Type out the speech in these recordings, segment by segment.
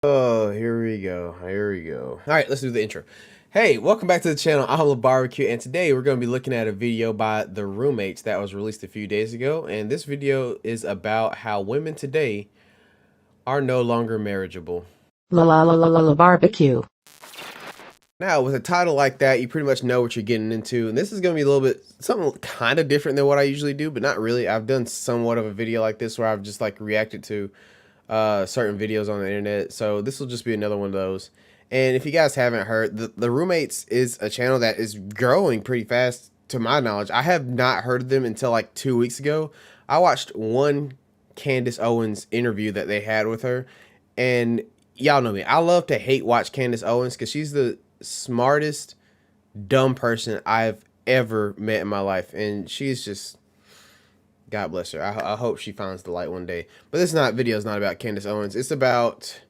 Oh, here we go. Here we go. All right, let's do the intro. Hey, welcome back to the channel. I'm La Barbecue, and today we're going to be looking at a video by The Roommates that was released a few days ago. And this video is about how women today are no longer marriageable. La la la la la la barbecue. Now, with a title like that, you pretty much know what you're getting into. And this is going to be a little bit something kind of different than what I usually do, but not really. I've done somewhat of a video like this where I've just like reacted to certain videos on the internet. So this will just be another one of those. And if you guys haven't heard, the Roommates is a channel that is growing pretty fast to my knowledge. I have not heard of them until like 2 weeks ago. I watched one Candace Owens interview that they had with her, and y'all know me. I love to hate watch Candace Owens because she's the smartest dumb person I've ever met in my life, and she's just, God bless her. I hope she finds the light one day. But this video is not about Candace Owens. It's about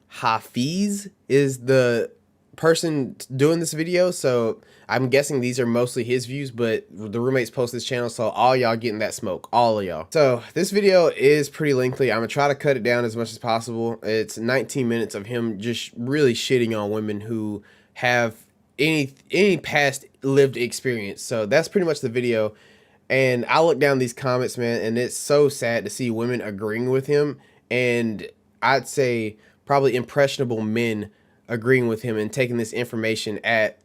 Hafiz is the person doing this video. So I'm guessing these are mostly his views, but the Roommates post this channel, so all y'all getting that smoke, all of y'all. So this video is pretty lengthy. I'm gonna try to cut it down as much as possible. It's 19 minutes of him just really shitting on women who have any past lived experience. So that's pretty much the video. And I look down these comments, man, and it's so sad to see women agreeing with him, and I'd say probably impressionable men agreeing with him and taking this information at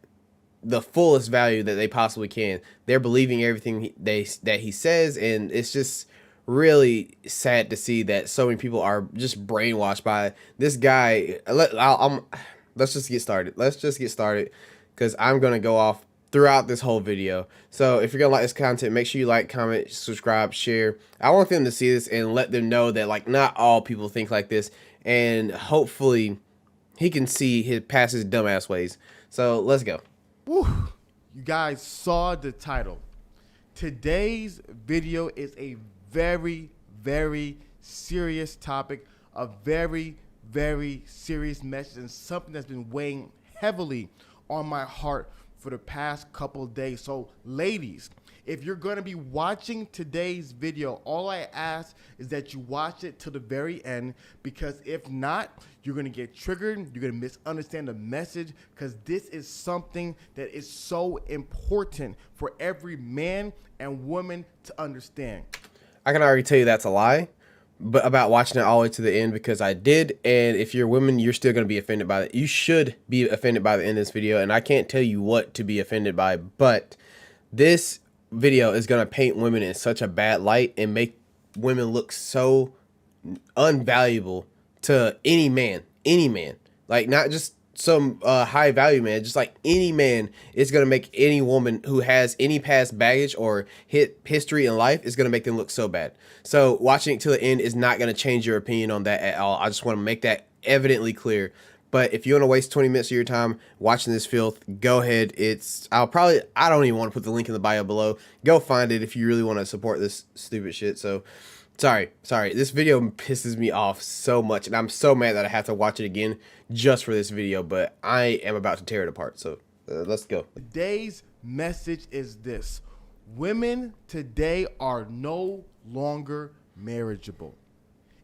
the fullest value that they possibly can. They're believing everything that he says, and it's just really sad to see that so many people are just brainwashed by this guy. Let's just get started. Let's just get started because I'm gonna go off throughout this whole video. So if you're gonna like this content, make sure you like, comment, subscribe, share. I want them to see this and let them know that like not all people think like this, and hopefully he can see his past his dumbass ways. So let's go. Woo. You guys saw the title. Today's video is a very, very serious topic, a very, very serious message, and something that's been weighing heavily on my heart for the past couple of days. So ladies, if you're going to be watching today's video, all I ask is that you watch it to the very end, because if not, you're going to get triggered. You're going to misunderstand the message, because this is something that is so important for every man and woman to understand. I can already tell you that's a lie, but about watching it all the way to the end, because I did. And if you're women, you're still going to be offended by it. You should be offended by the end of this video, and I can't tell you what to be offended by, but this video is going to paint women in such a bad light and make women look so unvaluable to any man, like not just some high value man, just like any man. Is going to make any woman who has any past baggage or history in life, is going to make them look so bad. So watching it to the end is not going to change your opinion on that at all. I just want to make that evidently clear. But if you want to waste 20 minutes of your time watching this filth, go ahead. I don't even want to put the link in the bio below. Go find it if you really want to support this stupid shit. So sorry. This video pisses me off so much, and I'm so mad that I have to watch it again just for this video, but I am about to tear it apart. So let's go. Today's message is this: women today are no longer marriageable.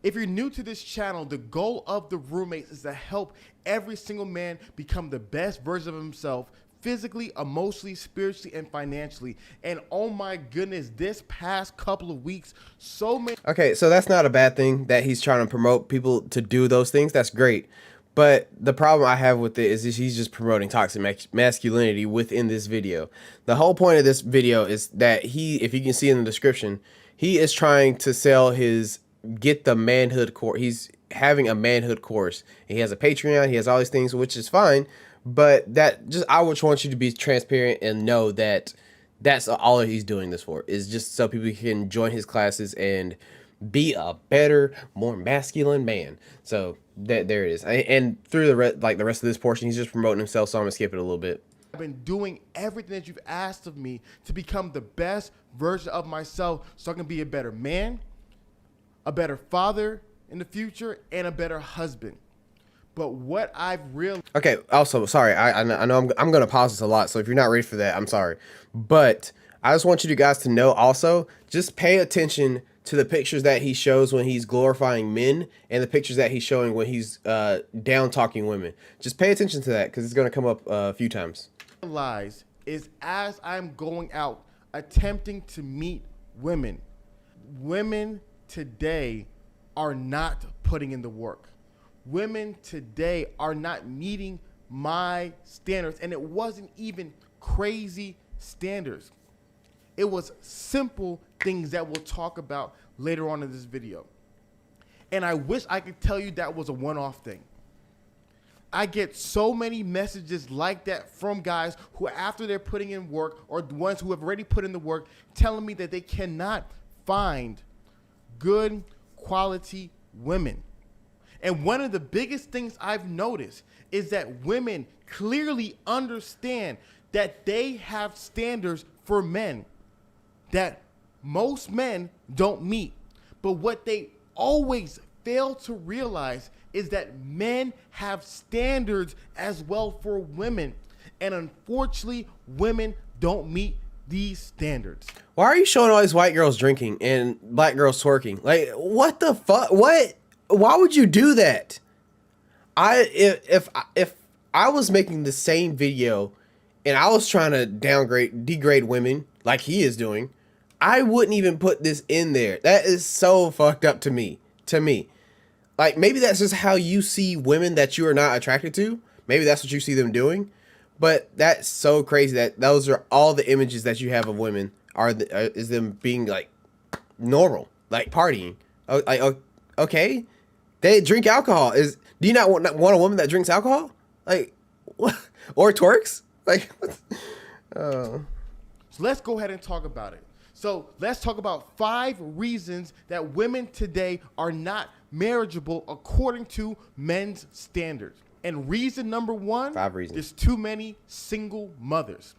If you're new to this channel, the goal of the Roommates is to help every single man become the best version of himself, physically, emotionally, spiritually, and financially. And oh my goodness, this past couple of weeks, so many... Okay, so that's not a bad thing that he's trying to promote people to do those things. That's great. But the problem I have with it is he's just promoting toxic masculinity within this video. The whole point of this video is that if you can see in the description, he is trying to sell his get the manhood course. He's having a manhood course. He has a Patreon. He has all these things, which is fine. But I would want you to be transparent and know that that's all he's doing this for, is just so people can join his classes and be a better, more masculine man. So there it is. And through the rest of this portion, he's just promoting himself. So I'm gonna skip it a little bit. I've been doing everything that you've asked of me to become the best version of myself, so I can be a better man, a better father in the future, and a better husband. But what I've realized... Okay, also, sorry, I know I'm going to pause this a lot, so if you're not ready for that, I'm sorry. But I just want you guys to know also, just pay attention to the pictures that he shows when he's glorifying men and the pictures that he's showing when he's down talking women. Just pay attention to that because it's going to come up a few times. Realize is as I'm going out attempting to meet women today are not putting in the work. Women today are not meeting my standards, and it wasn't even crazy standards. It was simple things that we'll talk about later on in this video. And I wish I could tell you that was a one-off thing. I get so many messages like that from guys who, after they're putting in work, or the ones who have already put in the work, telling me that they cannot find good quality women. And one of the biggest things I've noticed is that women clearly understand that they have standards for men that most men don't meet. But what they always fail to realize is that men have standards as well for women. And unfortunately, women don't meet these standards. Why are you showing all these white girls drinking and black girls twerking? Like, what the fuck? What? Why would you do that? If I was making the same video and I was trying to degrade women like he is doing, I wouldn't even put this in there. That is so fucked up to me. Like, maybe that's just how you see women that you are not attracted to. Maybe that's what you see them doing. But that's so crazy that those are all the images that you have of women is them being like normal, like partying. Like, okay, they drink alcohol. Do you not want a woman that drinks alcohol? Like, what? Or twerks? Like, So let's go ahead and talk about it. So let's talk about 5 reasons that women today are not marriageable according to men's standards. And reason number 1, 5 reasons. There's too many single mothers.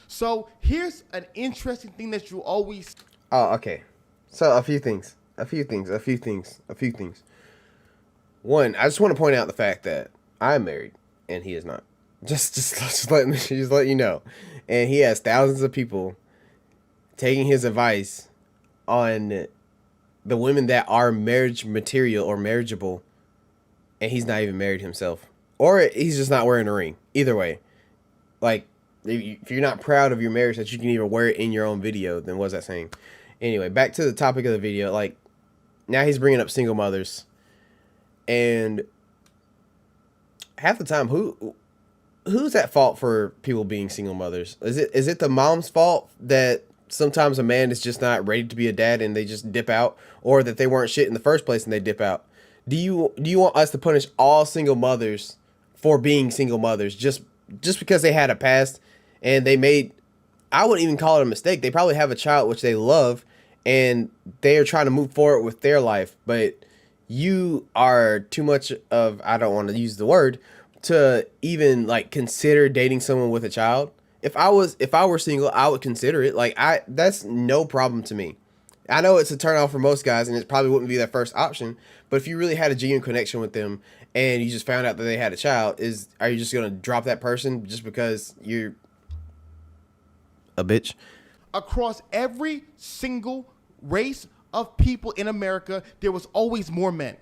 So here's an interesting thing that you always... Oh, okay. So a few things. One, I just want to point out the fact that I'm married and he is not. Just let you know. And he has thousands of people taking his advice on the women that are marriage material or marriageable, and he's not even married himself, or he's just not wearing a ring. Either way, like, if you're not proud of your marriage that you can even wear it in your own video, then what's that saying? Anyway, back to the topic of the video. Like, now he's bringing up single mothers, and half the time, who's at fault for people being single mothers? Is it the mom's fault that sometimes a man is just not ready to be a dad and they just dip out, or that they weren't shit in the first place and they dip out? Do you want us to punish all single mothers for being single mothers just because they had a past and they made, I wouldn't even call it a mistake. They probably have a child which they love and they are trying to move forward with their life, but you are too much of, I don't want to use the word, to even like consider dating someone with a child. If I were single, I would consider it. Like, that's no problem to me. I know it's a turn off for most guys and it probably wouldn't be their first option, but if you really had a genuine connection with them and you just found out that they had a child, are you just going to drop that person just because you're a bitch? Across every single race of people in America, there was always more men.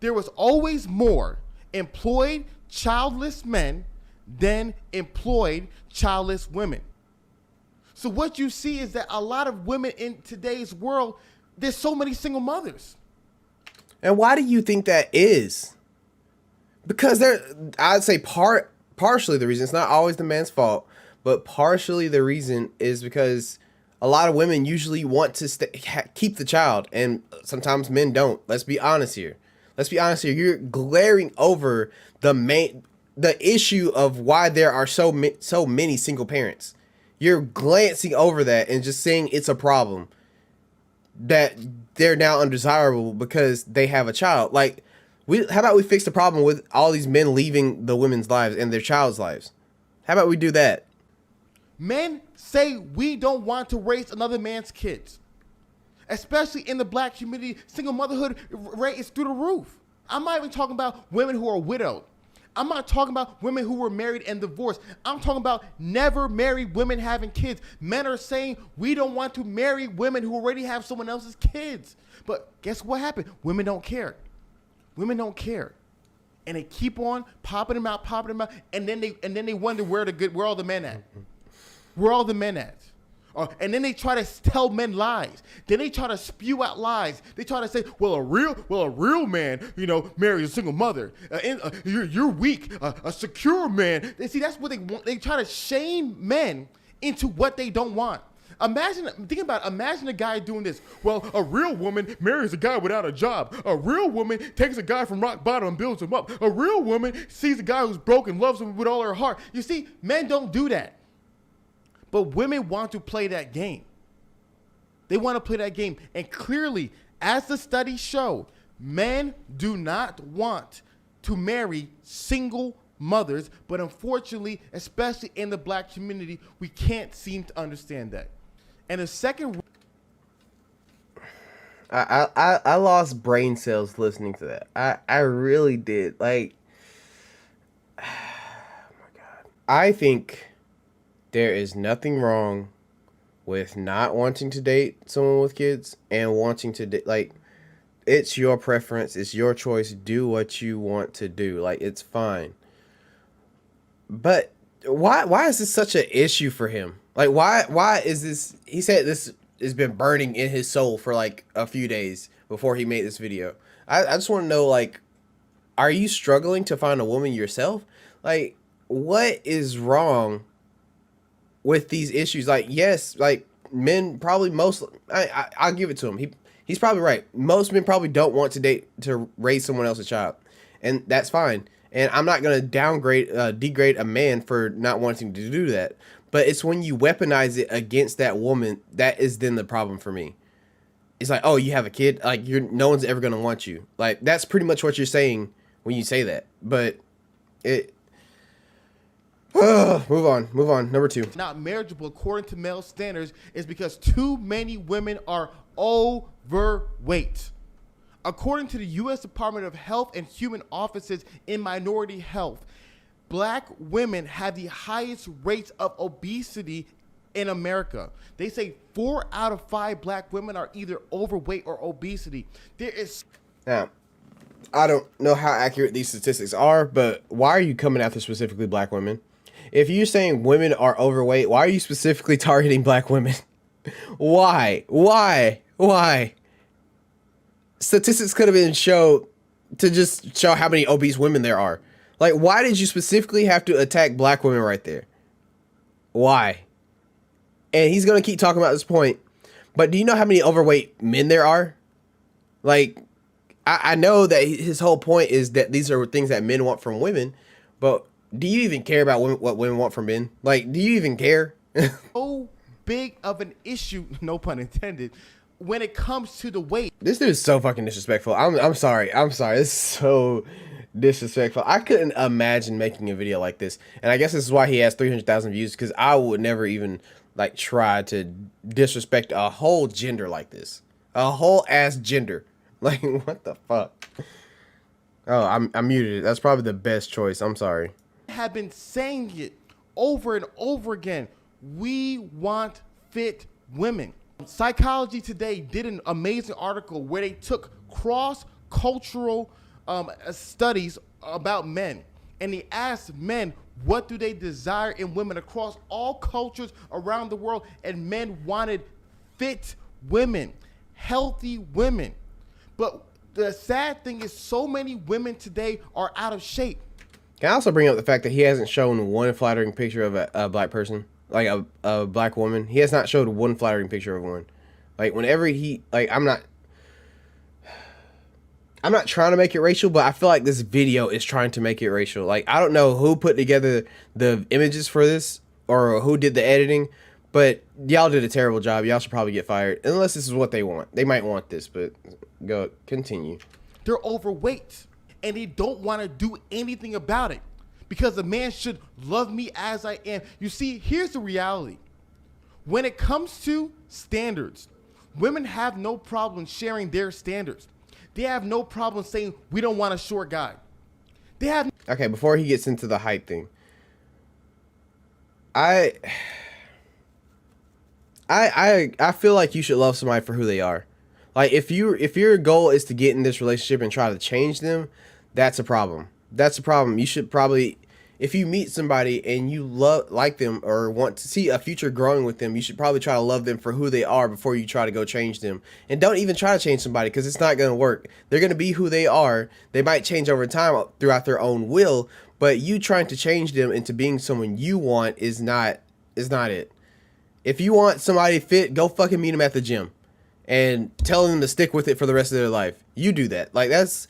There was always more employed childless men than employed childless women. So what you see is that a lot of women in today's world, there's so many single mothers. And why do you think that is? Because I'd say partially the reason, it's not always the man's fault, but partially the reason is because a lot of women usually want to keep the child, and sometimes men don't. Let's be honest here. You're glaring over the issue of why there are so many single parents. You're glancing over that and just saying it's a problem that they're now undesirable because they have a child. Like, how about we fix the problem with all these men leaving the women's lives and their child's lives? How about we do that? Men say we don't want to raise another man's kids. Especially in the black community, single motherhood rate is through the roof. I'm not even talking about women who are widowed. I'm not talking about women who were married and divorced. I'm talking about never married women having kids. Men are saying we don't want to marry women who already have someone else's kids. But guess what happened? Women don't care. Women don't care. And they keep on popping them out, and then they wonder where all the men at? Where all the men at? And then they try to tell men lies. Then they try to spew out lies. They try to say, well, a real man, marries a single mother. You're weak. A secure man. See, that's what they want. They try to shame men into what they don't want. Imagine a guy doing this. Well, a real woman marries a guy without a job. A real woman takes a guy from rock bottom and builds him up. A real woman sees a guy who's broken, loves him with all her heart. You see, men don't do that. But women want to play that game. They want to play that game. And clearly, as the studies show, men do not want to marry single mothers. But unfortunately, especially in the black community, we can't seem to understand that. And the second... I lost brain cells listening to that. I really did. Like, oh my God. I think there is nothing wrong with not wanting to date someone with kids and wanting to date. Like, it's your preference. It's your choice. Do what you want to do. Like, it's fine. But why is this such an issue for him? Like, why is this? He said this has been burning in his soul for like a few days before he made this video. I just want to know, like, are you struggling to find a woman yourself? Like, what is wrong with these issues? Like, yes, like men probably I'll give it to him. He's probably right. Most men probably don't want to raise someone else's child, and that's fine. And I'm not going to degrade a man for not wanting to do that. But it's when you weaponize it against that woman, that is then the problem for me. It's like, oh, you have a kid? Like, no one's ever going to want you. Like, that's pretty much what you're saying when you say that. But move on. Number 2. Not marriageable according to male standards is because too many women are overweight. According to the U.S. Department of Health and Human Offices in Minority Health, black women have the highest rates of obesity in America. They say 4 out of 5 black women are either overweight or obesity. Now, I don't know how accurate these statistics are, but why are you coming after specifically black women? If you're saying women are overweight, why are you specifically targeting black women? Why? Statistics could have been shown to just show how many obese women there are. Like, why did you specifically have to attack black women right there? Why? And he's going to keep talking about this point. But do you know how many overweight men there are? Like, I know that his whole point is that these are things that men want from women. But do you even care about what women want from men? Like, do you even care? So big of an issue, no pun intended, when it comes to the weight. This dude is so fucking disrespectful. I'm sorry. This is so disrespectful. I couldn't imagine making a video like this. And I guess this is why he has 300,000 views, because I would never even like try to disrespect a whole gender like this. A whole ass gender. Like, what the fuck? Oh, I muted it. That's probably the best choice. I'm sorry. Have been saying it over and over again. We want fit women. Psychology Today did an amazing article where they took cross-cultural studies about men, and they asked men what do they desire in women across all cultures around the world, and men wanted fit women, healthy women. But the sad thing is so many women today are out of shape. Can I also bring up the fact that he hasn't shown one flattering picture of a black person? Like a black woman. He has not showed one flattering picture of one. Like, whenever I'm not trying to make it racial, but I feel like this video is trying to make it racial. Like, I don't know who put together the images for this or who did the editing, but y'all did a terrible job. Y'all should probably get fired, unless this is what they want. They might want this, but continue. They're overweight, and they don't want to do anything about it because a man should love me as I am. You see, here's the reality. When it comes to standards, women have no problem sharing their standards. They have no problem saying, we don't want a short guy. They have... Okay, before he gets into the height thing, I I feel like you should love somebody for who they are. Like if your goal is to get in this relationship and try to change them, that's a problem. That's a problem. You should probably, if you meet somebody and you like them or want to see a future growing with them, you should probably try to love them for who they are before you try to go change them. And don't even try to change somebody because it's not going to work. They're going to be who they are. They might change over time throughout their own will, but you trying to change them into being someone you want is not it. If you want somebody fit, go fucking meet them at the gym and tell them to stick with it for the rest of their life. You do that. Like that's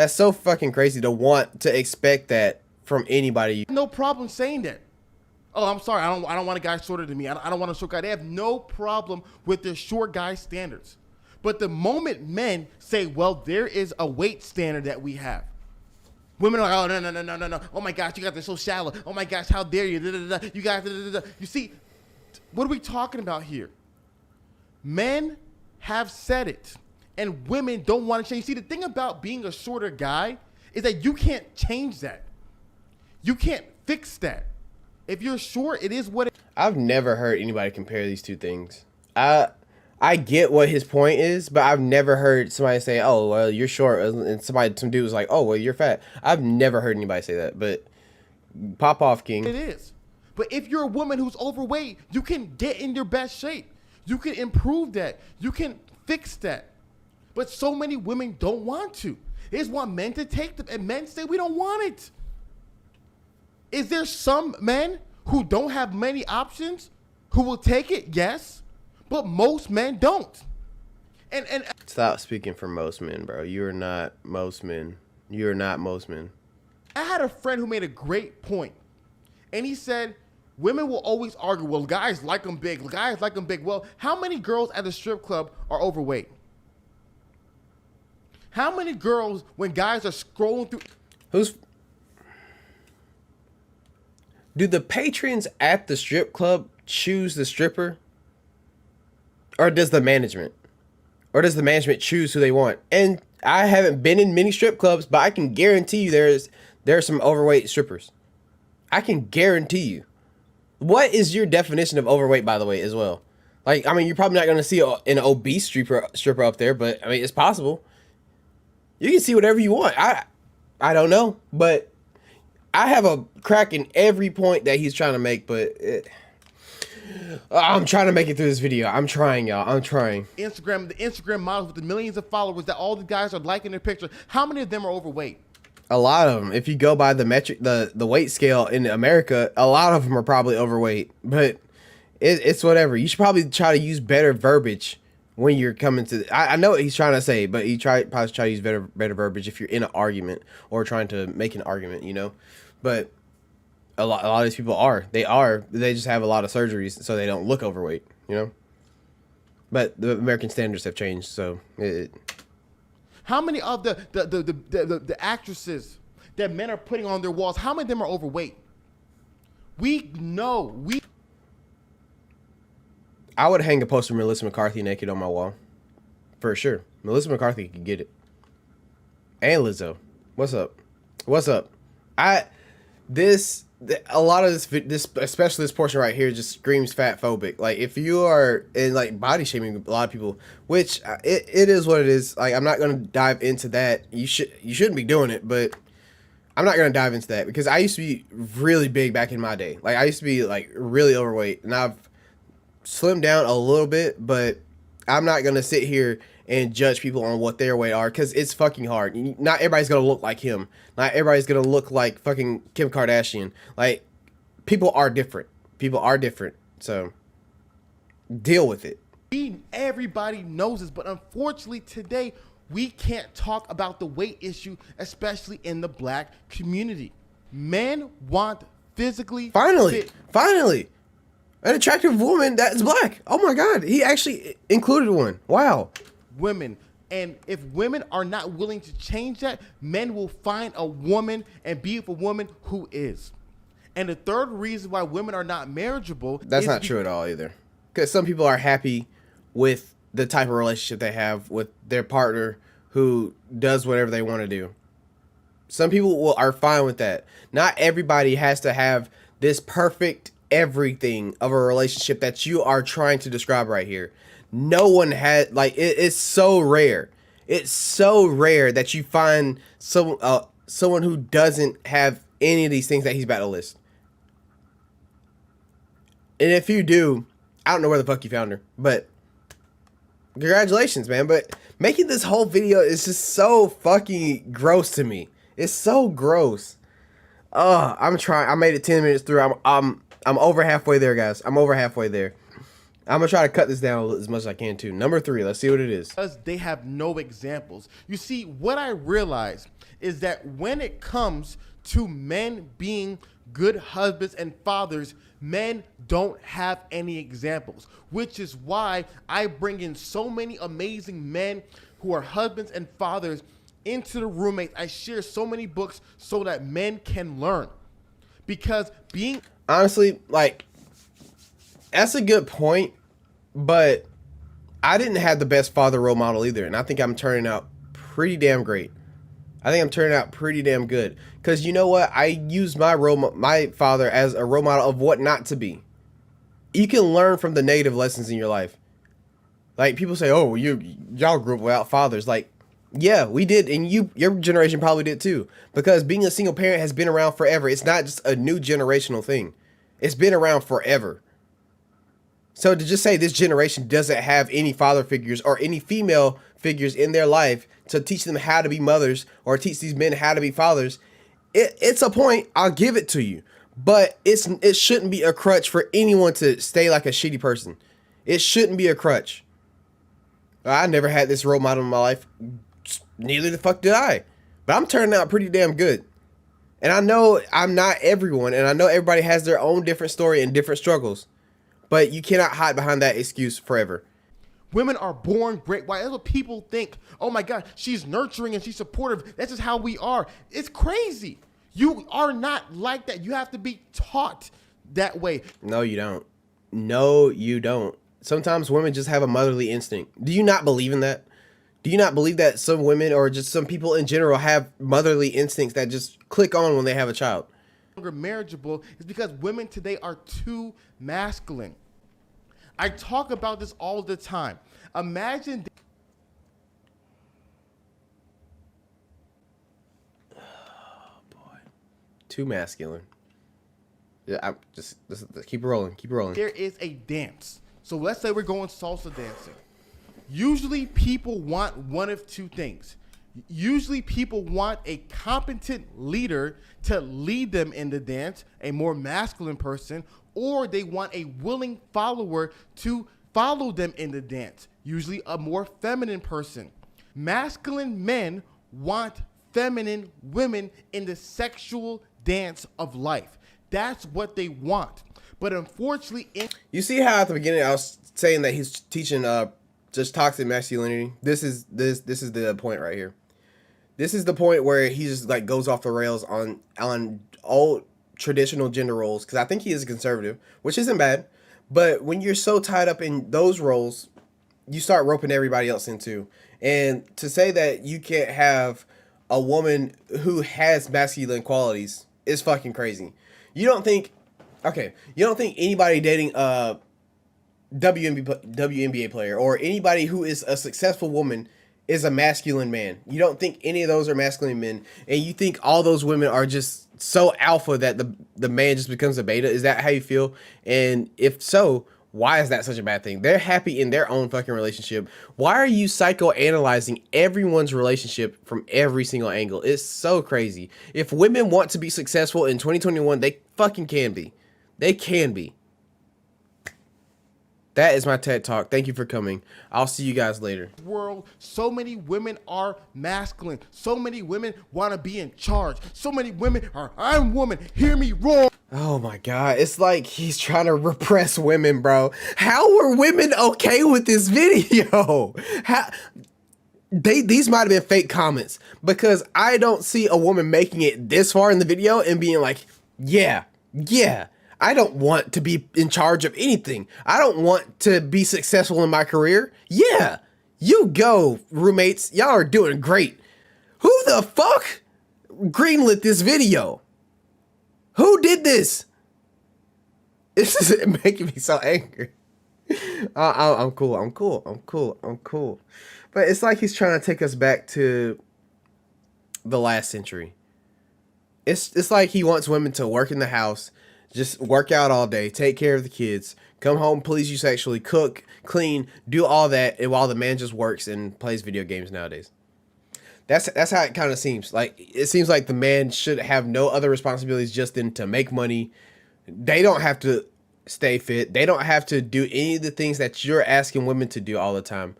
so fucking crazy to want to expect that from anybody. No problem saying that. Oh, I'm sorry. I don't want a guy shorter than me. I don't want a short guy. They have no problem with their short guy standards. But the moment men say, well, there is a weight standard that we have, women are like, oh, no. Oh my gosh, you guys are so shallow. Oh my gosh, how dare you? You guys, you see, what are we talking about here? Men have said it, and women don't want to change. See, the thing about being a shorter guy is that you can't change that. You can't fix that. If you're short, it is what it is. I've never heard anybody compare these two things. I get what his point is, but I've never heard somebody say, "Oh, well, you're short," and some dude was like, "Oh, well, you're fat." I've never heard anybody say that. But pop off, King. It is. But if you're a woman who's overweight, you can get in your best shape. You can improve that. You can fix that. But so many women don't want to. They just want men to take them, and men say we don't want it. Is there some men who don't have many options who will take it? Yes. But most men don't. And stop speaking for most men, bro. You're not most men. You're not most men. I had a friend who made a great point. And he said, women will always argue, well, guys like them big. Guys like them big. Well, how many girls at the strip club are overweight? How many girls, when guys are scrolling through... Do the patrons at the strip club choose the stripper? Or does the management? Or does the management choose who they want? And I haven't been in many strip clubs, but I can guarantee you there are some overweight strippers. I can guarantee you. What is your definition of overweight, by the way, as well? Like, I mean, you're probably not going to see an obese stripper up there, but I mean, it's possible. You can see whatever you want. I don't know, but I have a crack in every point that he's trying to make, but I'm trying to make it through this video. I'm trying, y'all. I'm trying. The Instagram models with the millions of followers that all the guys are liking their picture. How many of them are overweight? A lot of them. If you go by the metric, the weight scale in America, a lot of them are probably overweight. But it's whatever. You should probably try to use better verbiage when you're coming to. I know what he's trying to say, but probably try to use better verbiage if you're in an argument or trying to make an argument. You know, but a lot of these people they just have a lot of surgeries, so they don't look overweight. You know, but the American standards have changed, so How many of the actresses that men are putting on their walls, how many of them are overweight? I would hang a poster of Melissa McCarthy naked on my wall. For sure. Melissa McCarthy could get it. And Lizzo. What's up? A lot of this, especially this portion right here, just screams fat phobic. Like, if you are in like body shaming a lot of people, which it is what it is. Like, I'm not gonna dive into that. You shouldn't be doing it, but I'm not gonna dive into that because I used to be really big back in my day. Like, I used to be like really overweight, and I've slimmed down a little bit, but I'm not gonna sit here and judge people on what their weight are because it's fucking hard. Not everybody's gonna look like him. Not everybody's gonna look like fucking Kim Kardashian. Like, people are different. So deal with it. Everybody knows this, but unfortunately today we can't talk about the weight issue, especially in the black community. Men want physically fit. Finally, an attractive woman that's black. Oh my God, he actually included one. Wow. Women. And if women are not willing to change that, men will find a woman and be with a woman who is. And the third reason why women are not marriageable. That's not true at all either. Because some people are happy with the type of relationship they have with their partner who does whatever they want to do. Some people are fine with that. Not everybody has to have this perfect everything of a relationship that you are trying to describe right here. No one had, like, it's so rare. It's so rare that you find someone who doesn't have any of these things that he's about to list. And if you do, I don't know where the fuck you found her, but congratulations, man. But making this whole video is just so fucking gross to me. It's so gross. I'm trying. I made it 10 minutes through. I'm over halfway there, guys. I'm over halfway there. I'm gonna try to cut this down as much as I can too. Number 3, let's see what it is. Because they have no examples. You see, what I realize is that when it comes to men being good husbands and fathers, men don't have any examples, which is why I bring in so many amazing men who are husbands and fathers into the roommates. I share so many books so that men can learn. Because being... Honestly, like, that's a good point, but I didn't have the best father role model either, and I think I'm turning out pretty damn great. I think I'm turning out pretty damn good. Because you know what? I use my father as a role model of what not to be. You can learn from the negative lessons in your life. Like, people say, oh, y'all grew up without fathers. Like, yeah, we did, and your generation probably did too. Because being a single parent has been around forever. It's not just a new generational thing. It's been around forever. So to just say this generation doesn't have any father figures or any female figures in their life to teach them how to be mothers or teach these men how to be fathers, it's a point. I'll give it to you. But it shouldn't be a crutch for anyone to stay like a shitty person. It shouldn't be a crutch. I never had this role model in my life. Neither the fuck did I. But I'm turning out pretty damn good. And I know I'm not everyone, and I know everybody has their own different story and different struggles. But you cannot hide behind that excuse forever. Women are born great. Why? That's what people think. Oh my God, she's nurturing and she's supportive. That's just how we are. It's crazy. You are not like that. You have to be taught that way. No, you don't. No, you don't. Sometimes women just have a motherly instinct. Do you not believe in that? Do you not believe that some women or just some people in general have motherly instincts that just click on when they have a child? Marriageable is because women today are too masculine. I talk about this all the time. Imagine... Too masculine. Yeah, I'm just keep rolling. Keep rolling. There is a dance. So let's say we're going salsa dancing. Usually people want one of two things. Usually people want a competent leader to lead them in the dance, a more masculine person, or they want a willing follower to follow them in the dance, usually a more feminine person. Masculine men want feminine women in the sexual dance of life. That's what they want. But unfortunately, you see how at the beginning I was saying that he's teaching just toxic masculinity. This is the point right here. This is the point where he just like goes off the rails on old traditional gender roles, because I think he is a conservative, which isn't bad. But when you're so tied up in those roles, you start roping everybody else in too. And to say that you can't have a woman who has masculine qualities is fucking crazy. You don't think anybody dating a WNBA player or anybody who is a successful woman is a masculine man. You don't think any of those are masculine men, and you think all those women are just so alpha that the man just becomes a beta. Is that how you feel? And if so, why is that such a bad thing? They're happy in their own fucking relationship. Why are you psychoanalyzing everyone's relationship from every single angle? It's so crazy. If women want to be successful in 2021, they fucking can be. They can be. That is my TED Talk. Thank you for coming. I'll see you guys later. World, so many women are masculine. So many women want to be in charge. So many women are, I'm woman, hear me roar. Oh my God. It's like he's trying to repress women, bro. How were women okay with this video? These might have been fake comments, because I don't see a woman making it this far in the video and being like, yeah. I don't want to be in charge of anything. I don't want to be successful in my career. Yeah, you go, roommates. Y'all are doing great. Who the fuck? greenlit this video? Who did this? This is making me so angry. I'm cool. But it's like he's trying to take us back to the last century. It's like he wants women to work in the house, just work out all day, take care of the kids, come home, please you sexually, cook, clean, do all that, and while the man just works and plays video games nowadays. That's how it kind of seems. Like, it seems like the man should have no other responsibilities just than to make money. They don't have to stay fit. They don't have to do any of the things that you're asking women to do all the time.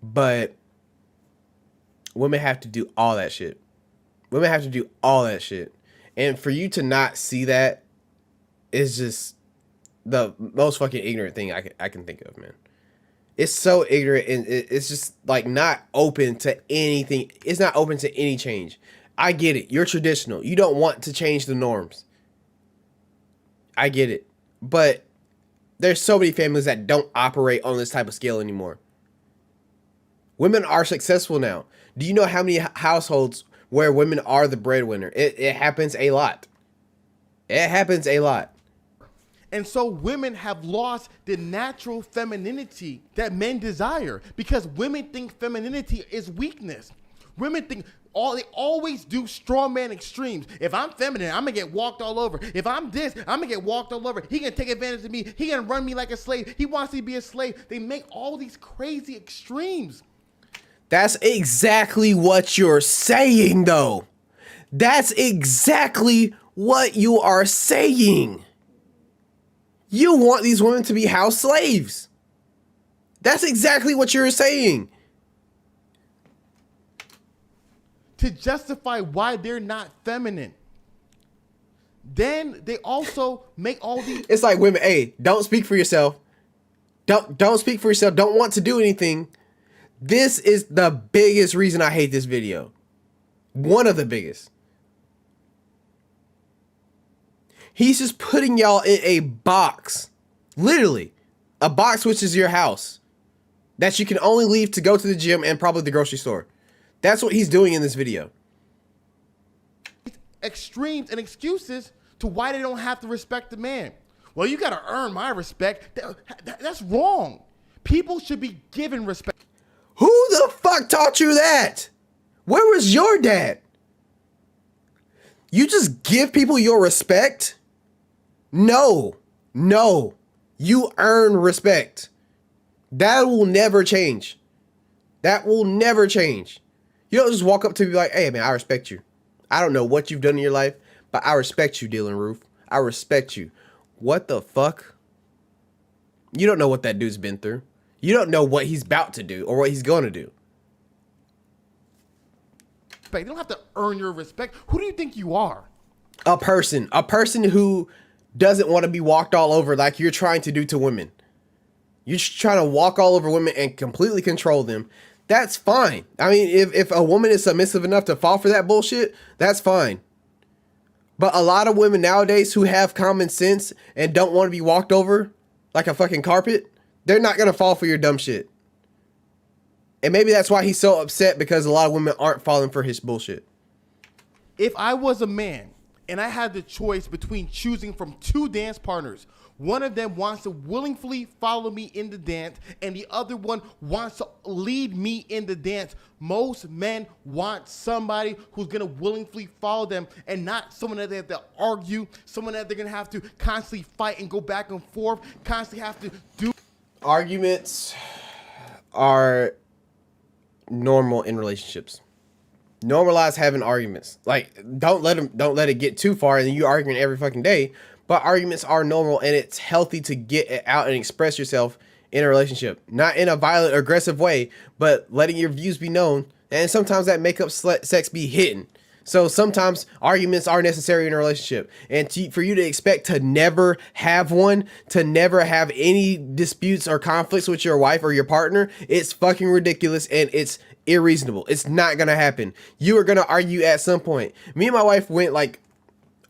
But women have to do all that shit. Women have to do all that shit. And for you to not see that is just the most fucking ignorant thing I can think of, man. It's so ignorant, and it's just like not open to anything. It's not open to any change. I get it. You're traditional. You don't want to change the norms. I get it. But there's so many families that don't operate on this type of scale anymore. Women are successful now. Do you know how many households where women are the breadwinner? It happens a lot. It happens a lot. And so women have lost the natural femininity that men desire, because women think femininity is weakness. Women think they always do straw man extremes. If I'm feminine, I'm gonna get walked all over. If I'm this, I'm gonna get walked all over. He gonna take advantage of me. He gonna run me like a slave. He wants me to be a slave. They make all these crazy extremes. That's exactly what you're saying, though. That's exactly what you are saying. You want these women to be house slaves. That's exactly what you're saying. To justify why they're not feminine. Then they also make all these... It's like women, hey, don't speak for yourself. Don't speak for yourself. Don't want to do anything. This is the biggest reason I hate this video. One of the biggest. He's just putting y'all in a box. Literally. A box which is your house. That you can only leave to go to the gym and probably the grocery store. That's what he's doing in this video. Extremes and excuses to why they don't have to respect the man. Well, you got to earn my respect. That's wrong. People should be given respect. Who the fuck taught you that? Where was your dad? You just give people your respect? No. You earn respect. That will never change. That will never change. You don't just walk up to me like, hey man, I respect you. I don't know what you've done in your life, but I respect you, Dylan Roof. I respect you. What the fuck? You don't know what that dude's been through. You don't know what he's about to do or what he's going to do. They don't have to earn your respect. Who do you think you are? A person who doesn't want to be walked all over like you're trying to do to women. You're just trying to walk all over women and completely control them. That's fine. I mean, if a woman is submissive enough to fall for that bullshit, that's fine. But a lot of women nowadays who have common sense and don't want to be walked over like a fucking carpet, they're not going to fall for your dumb shit. And maybe that's why he's so upset, because a lot of women aren't falling for his bullshit. If I was a man and I had the choice between choosing from two dance partners, one of them wants to willingly follow me in the dance and the other one wants to lead me in the dance, most men want somebody who's going to willingly follow them and not someone that they have to argue, someone that they're going to have to constantly fight and go back and forth, constantly have to do. Arguments are normal in relationships. Normalize having arguments. Like, don't let it get too far and then you're arguing every fucking day. But arguments are normal, and it's healthy to get out and express yourself in a relationship. Not in a violent, aggressive way, but letting your views be known. And sometimes that make up sex be hidden. So sometimes arguments are necessary in a relationship. And for you to expect to never have one, to never have any disputes or conflicts with your wife or your partner, it's fucking ridiculous and it's unreasonable. It's not going to happen. You are going to argue at some point. Me and my wife went like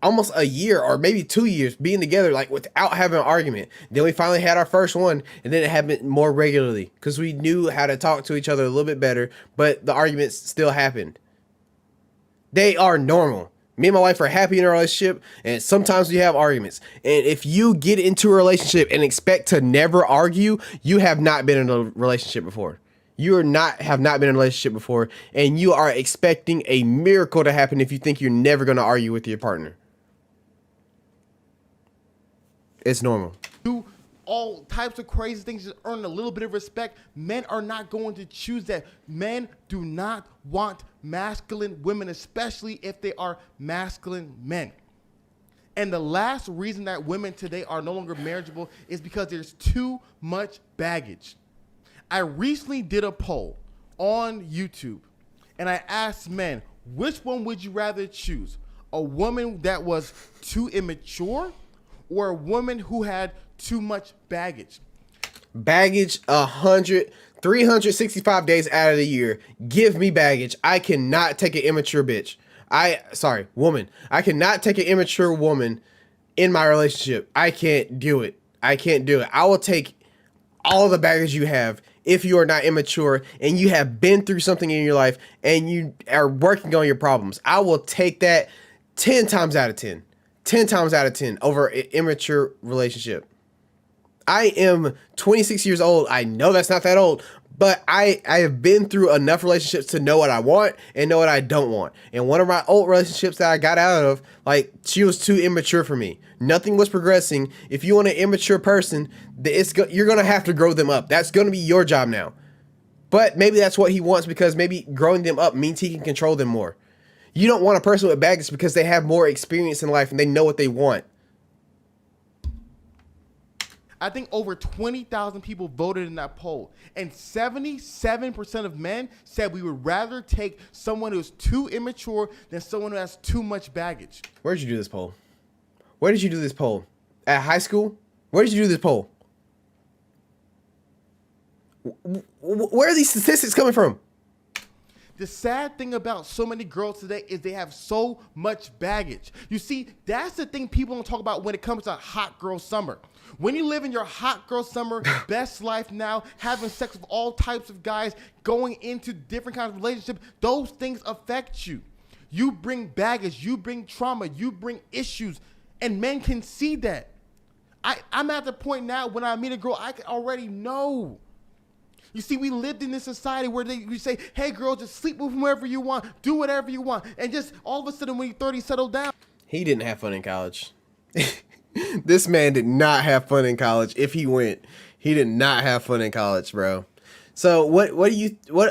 almost a year or maybe 2 years being together, like without having an argument. Then we finally had our first one, and then it happened more regularly because we knew how to talk to each other a little bit better, but the arguments still happened. They are normal. Me and my wife are happy in a relationship, and sometimes we have arguments. And if you get into a relationship and expect to never argue, you have not been in a relationship before. Have not been in a relationship before, and you are expecting a miracle to happen if you think you're never going to argue with your partner. It's normal. Do all types of crazy things to earn a little bit of respect. Men are not going to choose that. Men do not want masculine women, especially if they are masculine men. And the last reason that women today are no longer marriageable is because there's too much baggage. I recently did a poll on YouTube, and I asked men, which one would you rather choose? A woman that was too immature or a woman who had too much baggage? Baggage 365 days out of the year. Give me baggage. I cannot take an immature bitch. Woman. I cannot take an immature woman in my relationship. I can't do it. I will take all the baggage you have if you are not immature and you have been through something in your life and you are working on your problems. I will take that 10 times out of 10. 10 times out of 10 over an immature relationship. I am 26 years old. I know that's not that old, but I have been through enough relationships to know what I want and know what I don't want. And one of my old relationships that I got out of, like, she was too immature for me. Nothing was progressing. If you want an immature person, you're going to have to grow them up. That's going to be your job now. But maybe that's what he wants, because maybe growing them up means he can control them more. You don't want a person with baggage because they have more experience in life and they know what they want. I think over 20,000 people voted in that poll, and 77% of men said we would rather take someone who's too immature than someone who has too much baggage. Where did you do this poll? Where did you do this poll? At high school? Where did you do this poll? Where are these statistics coming from? The sad thing about so many girls today is they have so much baggage. You see, that's the thing people don't talk about when it comes to hot girl summer. When you live in your hot girl summer, best life now, having sex with all types of guys, going into different kinds of relationships, those things affect you. You bring baggage, you bring trauma, you bring issues, and men can see that. I'm at the point now when I meet a girl, I can already know. You see, we lived in this society where we say, hey, girl, just sleep with whoever you want, do whatever you want, and just all of a sudden when you're 30, settle down. He didn't have fun in college. This man did not have fun in college. If he went, he did not have fun in college, bro. So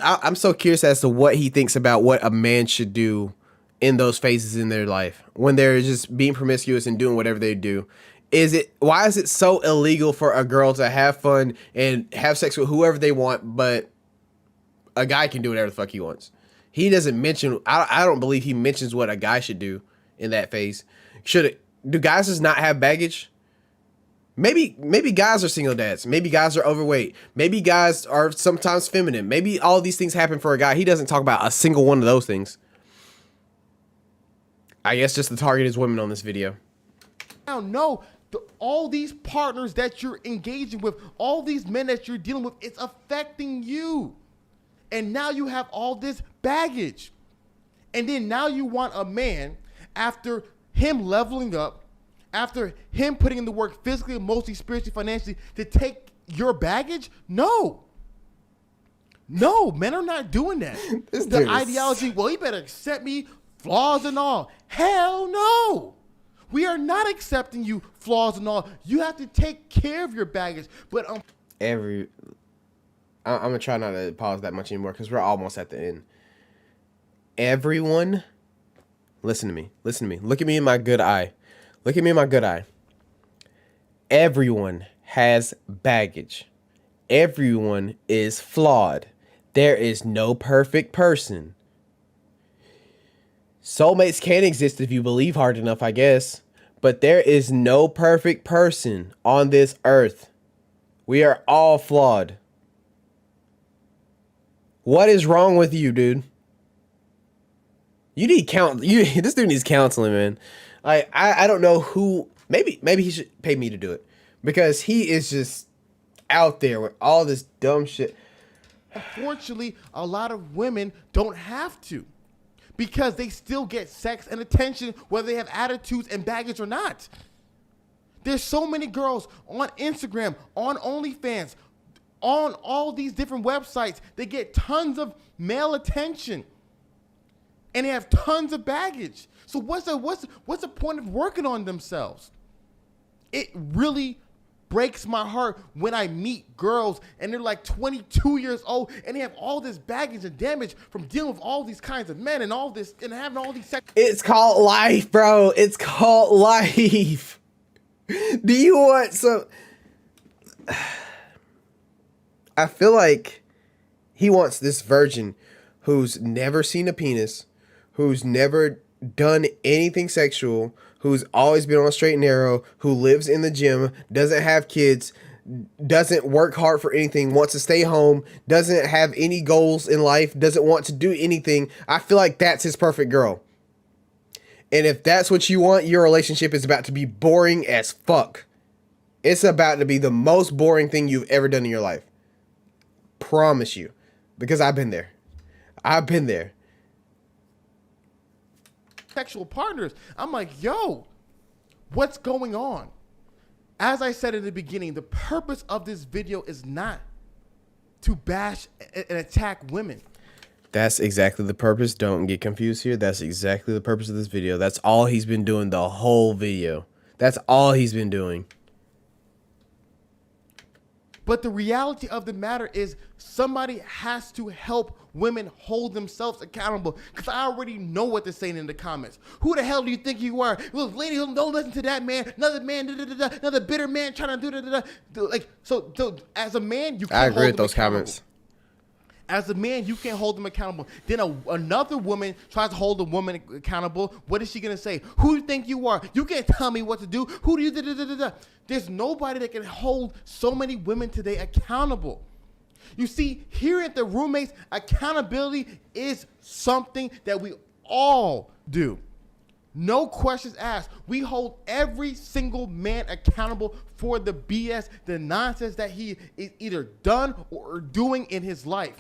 I'm so curious as to what he thinks about what a man should do in those phases in their life when they're just being promiscuous and doing whatever they do. Why is it so illegal for a girl to have fun and have sex with whoever they want, but a guy can do whatever the fuck he wants? He doesn't mention, I don't believe he mentions what a guy should do in that phase. Do guys just not have baggage? Maybe guys are single dads. Maybe guys are overweight. Maybe guys are sometimes feminine. Maybe all these things happen for a guy. He doesn't talk about a single one of those things. I guess just the target is women on this video. Now, no, all these partners that you're engaging with, all these men that you're dealing with, it's affecting you. And now you have all this baggage. And then now you want a man, after him leveling up, after him putting in the work physically, emotionally, spiritually, financially, to take your baggage? No, men are not doing that. The ideology, well, he better accept me, flaws and all. Hell no. We are not accepting you, flaws and all. You have to take care of your baggage. But I'm gonna try not to pause that much anymore because we're almost at the end. Everyone, listen to me. Look at me in my good eye. Everyone has baggage. Everyone is flawed. There is no perfect person. Soulmates can exist if you believe hard enough, I guess. But there is no perfect person on this earth. We are all flawed. What is wrong with you, dude? You need this dude needs counseling, man. I don't know who. Maybe he should pay me to do it because he is just out there with all this dumb shit. Unfortunately, a lot of women don't have to, because they still get sex and attention whether they have attitudes and baggage or not. There's so many girls on Instagram, on OnlyFans, on all these different websites. They get tons of male attention and they have tons of baggage. So what's the point of working on themselves? It really breaks my heart when I meet girls and they're like 22 years old and they have all this baggage and damage from dealing with all these kinds of men and all this and having all these sex. It's called life, bro. It's called life. Do you want some? I feel like he wants this virgin who's never seen a penis, who's never done anything sexual, who's always been on a straight and narrow, who lives in the gym, doesn't have kids, doesn't work hard for anything, wants to stay home, doesn't have any goals in life, doesn't want to do anything. I feel like that's his perfect girl. And if that's what you want, your relationship is about to be boring as fuck. It's about to be the most boring thing you've ever done in your life. Promise you. Because I've been there. I've been there. Sexual partners. I'm like, yo, what's going on? As I said in the beginning, the purpose of this video is not to bash and attack women. That's exactly the purpose. Don't get confused here. That's exactly the purpose of this video. That's all he's been doing the whole video. That's all he's been doing. But the reality of the matter is somebody has to help women hold themselves accountable, because I already know what they're saying in the comments. Who the hell do you think you are? Well, lady, don't listen to that man. Another man, another bitter man trying to do. Like, so as a man, you can't I agree hold with them those accountable. comments. As a man, you can't hold them accountable. Then another woman tries to hold a woman accountable. What is she going to say? Who do you think you are? You can't tell me what to do. Who do you... There's nobody that can hold so many women today accountable. You see, here at the Roommates, accountability is something that we all do. No questions asked. We hold every single man accountable for the BS, the nonsense that he is either done or doing in his life.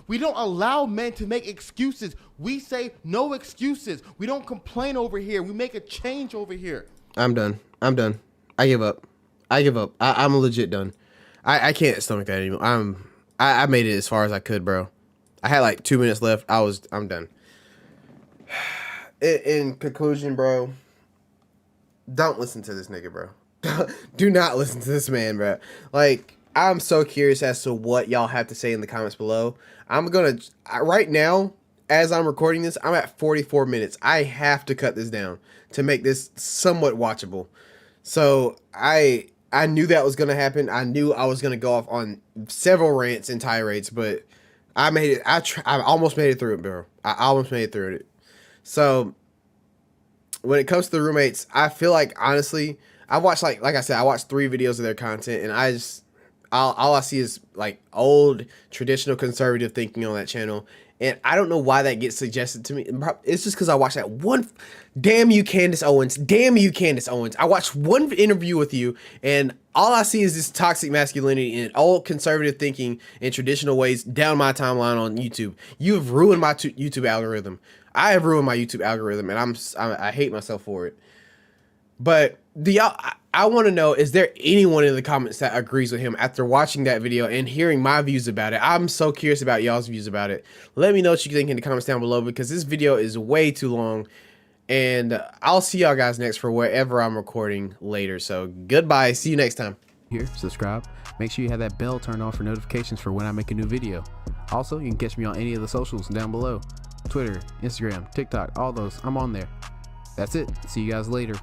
We don't allow men to make excuses. We say no excuses. We don't complain over here. We make a change over here. I'm done. I give up. I'm legit done. I can't stomach that anymore. I made it as far as I could, bro. I had like 2 minutes left. I'm done. In conclusion, bro, don't listen to this nigga, bro. Do not listen to this man, bro. Like, I'm so curious as to what y'all have to say in the comments below. Right now, as I'm recording this, I'm at 44 minutes. I have to cut this down to make this somewhat watchable. So I knew that was going to happen. I knew I was going to go off on several rants and tirades, but I made it. I almost made it through it, bro. I almost made it through it. So when it comes to the Roommates, I feel like, honestly, I watched, like I said, I watched 3 videos of their content, and all I see is like old traditional conservative thinking on that channel. And I don't know why that gets suggested to me. It's just because I watched that one. Damn you, Candace Owens. Damn you, Candace Owens. I watched one interview with you, and all I see is this toxic masculinity and old conservative thinking in traditional ways down my timeline on YouTube. You have ruined my YouTube algorithm. I have ruined my YouTube algorithm, and I hate myself for it. But I want to know, is there anyone in the comments that agrees with him after watching that video and hearing my views about it? I'm so curious about y'all's views about it. Let me know what you think in the comments down below, because this video is way too long. And I'll see y'all guys next for wherever I'm recording later. So goodbye. See you next time. Here, subscribe. Make sure you have that bell turned on for notifications for when I make a new video. Also, you can catch me on any of the socials down below. Twitter, Instagram, TikTok, all those. I'm on there. That's it. See you guys later.